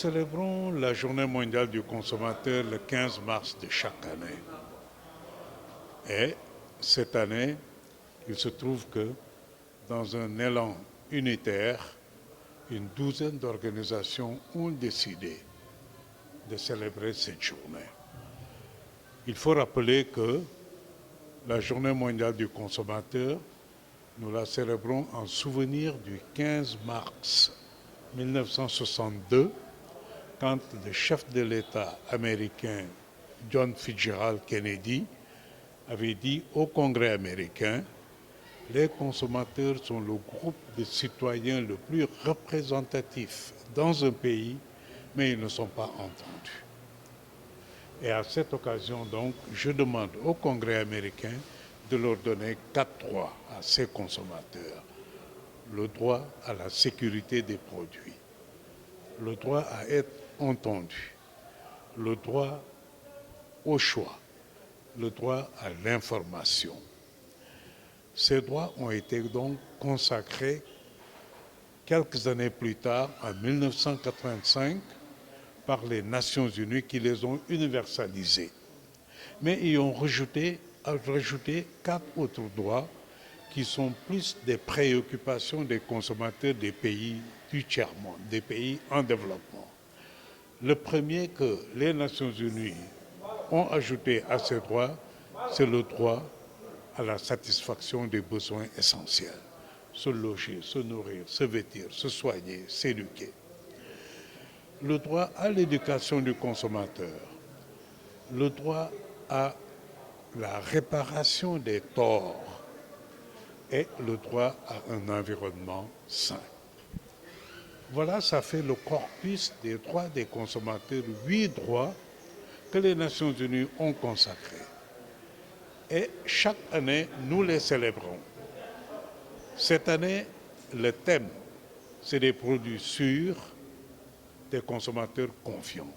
célébrons la Journée mondiale du consommateur le 15 mars de chaque année. Et cette année, il se trouve que dans un élan unitaire, une douzaine d'organisations ont décidé de célébrer cette journée. Il faut rappeler que la Journée mondiale du consommateur, nous la célébrons en souvenir du 15 mars 1962, quand le chef de l'État américain John Fitzgerald Kennedy avait dit au Congrès américain: les consommateurs sont le groupe de citoyens le plus représentatif dans un pays, mais ils ne sont pas entendus. Et à cette occasion, donc, je demande au Congrès américain de leur donner 4 droits à ces consommateurs. Le droit à la sécurité des produits, le droit à être entendu, le droit au choix, le droit à l'information. Ces droits ont été donc consacrés quelques années plus tard, en 1985, par les Nations Unies qui les ont universalisés. Mais ils ont rajouté 4 autres droits qui sont plus des préoccupations des consommateurs des pays du tiers-monde, des pays en développement. Le premier que les Nations Unies ont ajouté à ces droits, c'est le droit à la satisfaction des besoins essentiels. Se loger, se nourrir, se vêtir, se soigner, s'éduquer. Le droit à l'éducation du consommateur, le droit à la réparation des torts et le droit à un environnement sain. Voilà, ça fait le corpus des droits des consommateurs, 8 droits que les Nations Unies ont consacrés. Et chaque année, nous les célébrons. Cette année, le thème, c'est des produits sûrs, des consommateurs confiants.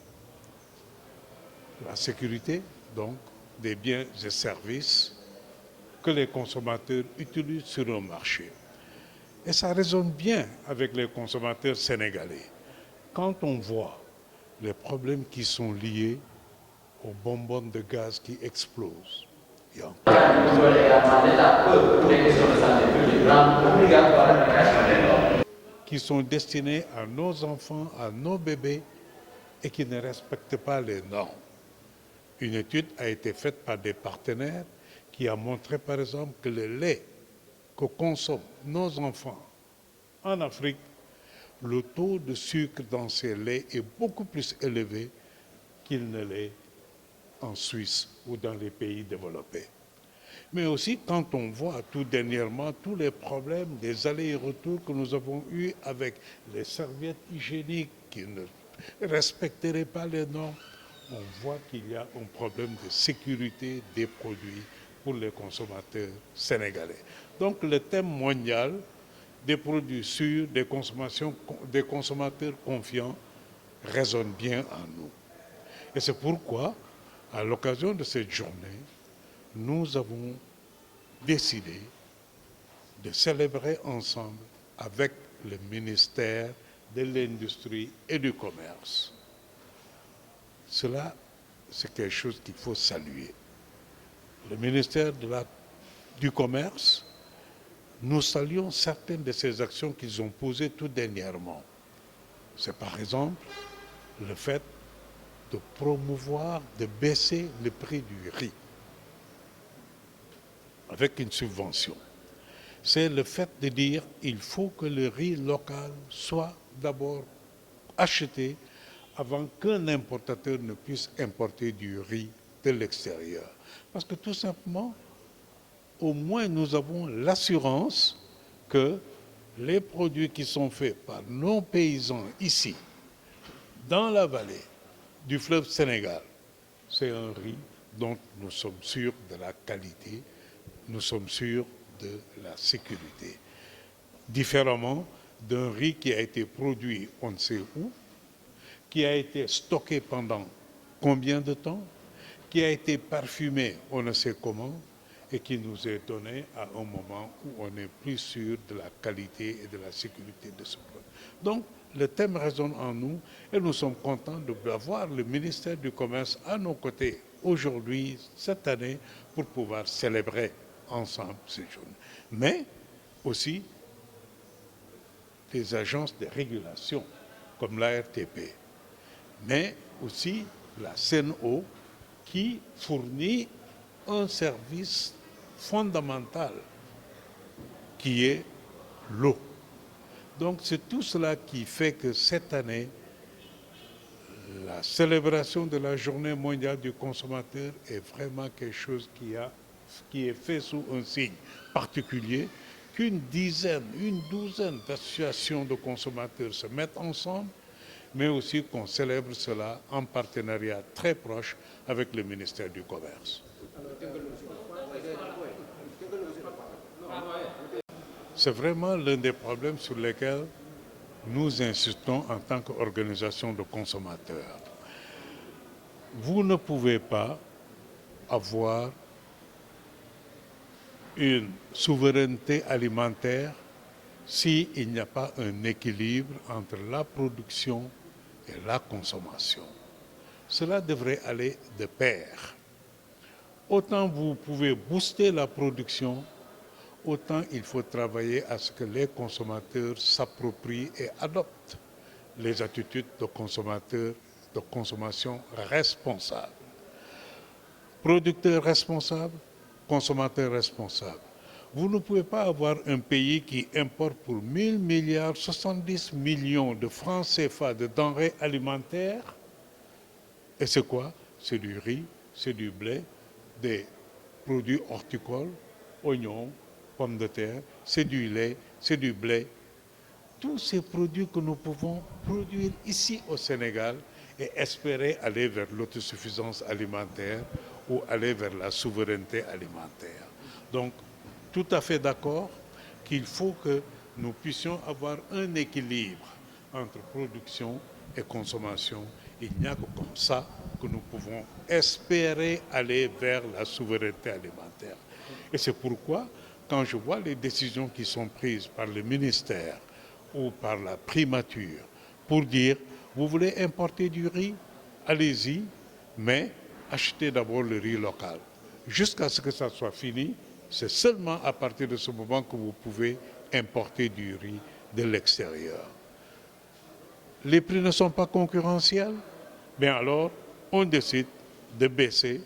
La sécurité, donc, des biens et services que les consommateurs utilisent sur le marché. Et ça résonne bien avec les consommateurs sénégalais. Quand on voit les problèmes qui sont liés aux bonbons de gaz qui explosent, qui sont destinés à nos enfants, à nos bébés, et qui ne respectent pas les normes. Une étude a été faite par des partenaires qui a montré, par exemple, que le lait que consomment nos enfants en Afrique, le taux de sucre dans ces laits est beaucoup plus élevé qu'il ne l'est en Suisse ou dans les pays développés. Mais aussi quand on voit tout dernièrement tous les problèmes des allers et retours que nous avons eus avec les serviettes hygiéniques qui ne respecteraient pas les normes, on voit qu'il y a un problème de sécurité des produits pour les consommateurs sénégalais. Donc le thème mondial des produits sûrs, des consommateurs confiants résonne bien en nous. Et c'est pourquoi, à l'occasion de cette journée, nous avons décidé de célébrer ensemble avec le ministère de l'Industrie et du Commerce. Cela, c'est quelque chose qu'il faut saluer. Le ministère du Commerce, nous saluons certaines de ces actions qu'ils ont posées tout dernièrement. C'est par exemple le fait de promouvoir, de baisser le prix du riz avec une subvention. C'est le fait de dire qu'il faut que le riz local soit d'abord acheté avant qu'un importateur ne puisse importer du riz de l'extérieur. Parce que tout simplement, au moins nous avons l'assurance que les produits qui sont faits par nos paysans ici, dans la vallée du fleuve Sénégal, c'est un riz dont nous sommes sûrs de la qualité, nous sommes sûrs de la sécurité. Différemment d'un riz qui a été produit on ne sait où, qui a été stocké pendant combien de temps, qui a été parfumé on ne sait comment, et qui nous est donné à un moment où on n'est plus sûr de la qualité et de la sécurité de ce produit. Donc, le thème résonne en nous et nous sommes contents d'avoir le ministère du Commerce à nos côtés aujourd'hui, cette année, pour pouvoir célébrer ensemble ces journées. Mais aussi des agences de régulation comme l'ARTP, mais aussi la CNO qui fournit un service fondamental qui est l'eau. Donc c'est tout cela qui fait que cette année, la célébration de la Journée mondiale du consommateur est vraiment quelque chose qui est fait sous un signe particulier, qu'une dizaine, une douzaine d'associations de consommateurs se mettent ensemble, mais aussi qu'on célèbre cela en partenariat très proche avec le ministère du Commerce. C'est vraiment l'un des problèmes sur lesquels nous insistons en tant qu'organisation de consommateurs. Vous ne pouvez pas avoir une souveraineté alimentaire s'il n'y a pas un équilibre entre la production et la consommation. Cela devrait aller de pair. Autant vous pouvez booster la production, autant il faut travailler à ce que les consommateurs s'approprient et adoptent les attitudes de consommateurs de consommation responsables. Producteurs responsables, consommateurs responsables. Vous ne pouvez pas avoir un pays qui importe pour 1000 milliards, 70 millions de francs CFA de denrées alimentaires. Et c'est quoi? C'est du riz, c'est du blé, des produits horticoles, oignons, pommes de terre, c'est du lait, c'est du blé. Tous ces produits que nous pouvons produire ici au Sénégal et espérer aller vers l'autosuffisance alimentaire ou aller vers la souveraineté alimentaire. Donc, tout à fait d'accord qu'il faut que nous puissions avoir un équilibre entre production et consommation. Il n'y a que comme ça que nous pouvons espérer aller vers la souveraineté alimentaire. Et c'est pourquoi, quand je vois les décisions qui sont prises par le ministère ou par la primature pour dire, vous voulez importer du riz, allez-y, mais achetez d'abord le riz local. Jusqu'à ce que ça soit fini, c'est seulement à partir de ce moment que vous pouvez importer du riz de l'extérieur. Les prix ne sont pas concurrentiels, bien alors on décide de baisser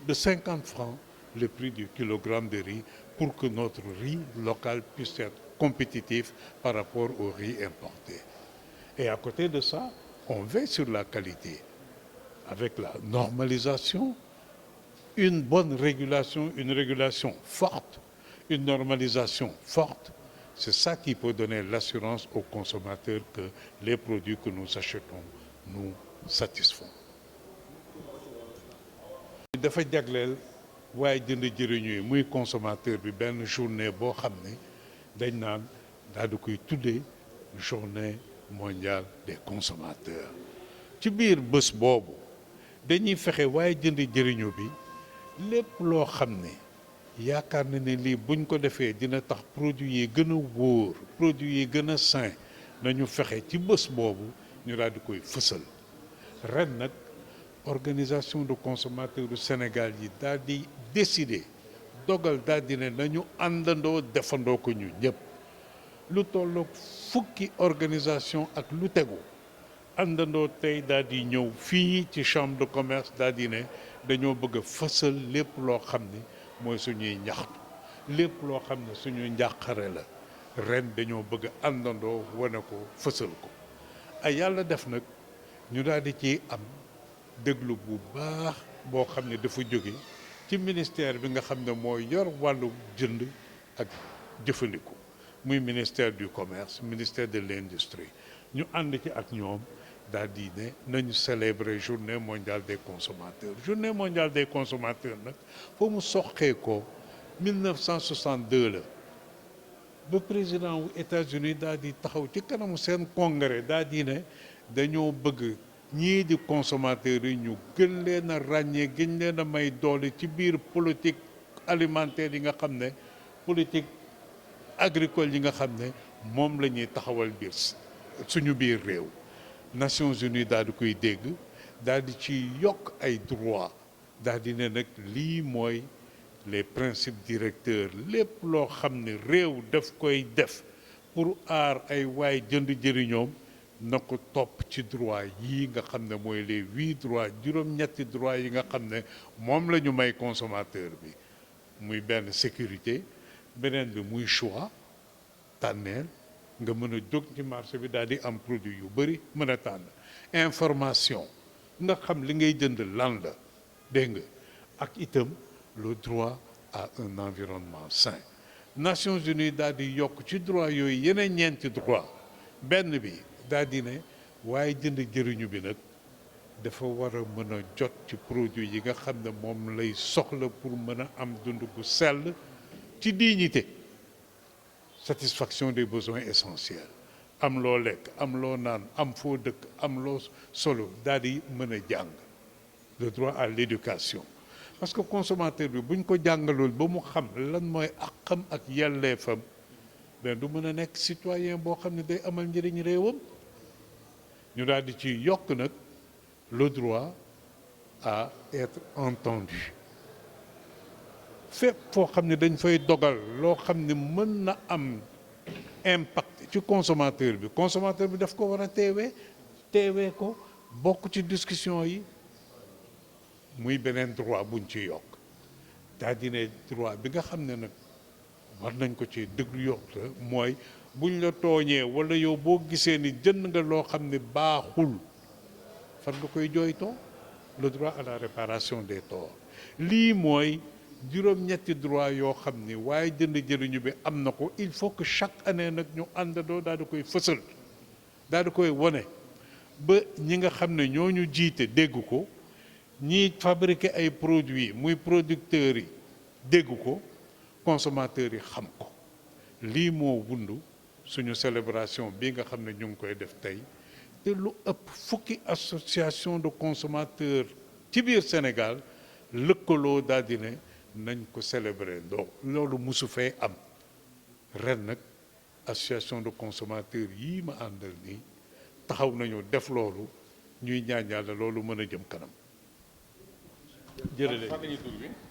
de 50 francs le prix du kilogramme de riz pour que notre riz local puisse être compétitif par rapport au riz importé. Et à côté de ça, on veille sur la qualité avec la normalisation, une bonne régulation, une régulation forte, une normalisation forte. C'est ça qui peut donner l'assurance aux consommateurs que les produits que nous achetons nous satisfont. dafa jagleel waaye jënd jëriñu yi muy consommateur bi benn journée boo xam ne dañ naan daal di koy tuddee journée mondiale des consommateurs ci biir bés boobu dañuy fexe waaye jënd jëriñu bi lépp loo xam ne yaakaar na ne lii buñ ko defee dina tax produit yi gën a wóor produit yi gën a sain nañu fexe ci bés boobu ñu daal di koy fësal ren nag organisation de consommateurs du Sénégal yi daal di décider dogal daal di ne nañu àndandoo defandoo ko ñu ñëpp lu tolloog fukki organisation ak lu tegu àndandoo tey daal di ñëw fii ci chambre de commerce daal di ne dañoo bëgg a fësal lépp loo xam ni mooy suñuy ñaxtu lépp loo xam ne suñuy njàqare la ren dañoo bëgg a àndandoo wane ko fësal ko ay yàlla def nag ñu daal di ci am déglu bu baax boo xam ne dafa jóge ci ministère bi nga xam ne mooy yor wàllu jënd ak jëfandiku muy ministère du commerce ministère de l'industrie ñu ànd ci ak ñoom daal di ne nañu célébrer journée mondiale des consommateurs journée mondiale des consommateurs nag foo mu soqee ko 1962 la ba président wu États-Unis daal di taxaw ci kanamu seen congrès daal di ne dañoo bëgg ñii di consommateurs yi ñu gën leen a ràññee gën leen a may doole ci biir politique alimentaire yi nga xam ne politique agricole yi nga xam ne moom la ñuy taxawal biir suñu biir réew Nations Unies daal di koy dégg daal di ci yokk ay droit daal di ne nag lii mooy les principes directeurs lépp loo xam ne réew daf koy def pour aar ay waay jënd jëriñoom na ko topp ci droit yii nga xam ne mooy les 8 droits juróom-ñetti droits yi nga xam ne moom la ñu may consommateur bi muy benn sécurité beneen bi muy choix tànneel nga mën a jóg ci marché bi daal di am produit yu bëri mën a tànn information nga xam li ngay jënd lan la dégg nga ak itam le droit à un environnement sain Nations Unies daal di yokk ci droit yooyu yeneen ñeenti droit benn bi daal di ne waaye jënd jëriñu bi nag dafa war a mën a jot ci produit yi nga xam ne moom lay soxla pour mën a am dund gu sell ci dignité satisfaction des besoins essentiels am loo lekk am loo naan am foo dëkk am loo solo daal di mën a jàng le droit à l'éducation parce que consommateur bi buñ ko jàngalool ba mu xam lan mooy àqam ak yelleefam ben du mën a nekk citoyen boo xam ne day amal njëriñ réewam ñu daal di ci yokk nag le droit à être entendu fépp foo xam ne dañ fay dogal loo xam ne mën na am impact ci consommateur bi daf ko war a teewee ko bokk ci discussion yi muy beneen droit buñ ci yokk daa di ne droit bi nga xam ne nag war nañ ko ci déglu yokk la mooy buñ la tooñee wala yow boo gisee ni jënd nga loo xam ne baaxul fan nga koy jooytoo le droit à la réparation des torts lii mooy juróom-ñetti droit yoo xam ni waaye jënd jëriñu bi am na ko il faut que chaque année nag ñu àndandoo daal di koy fësal daal di koy wone ba ñi nga xam ne ñoo ñu jiite dégg ko ñiy fabriquer ay produits muy producteurs yi dégg ko consommateurs yi xam ko lii moo wundu suñu célébration bi nga xam ne ñu ngi koy def tey te lu ëpp fukki association de consommateurs ci biir Sénégal lëkkaloo daal di ne nañ ko célébrer donc loolu musu fee am ren nag association de consommateurs yii ma àndal nii taxaw nañu def loolu ñuy ñaan Yàlla loolu mën a jëm kanam jërëjëf.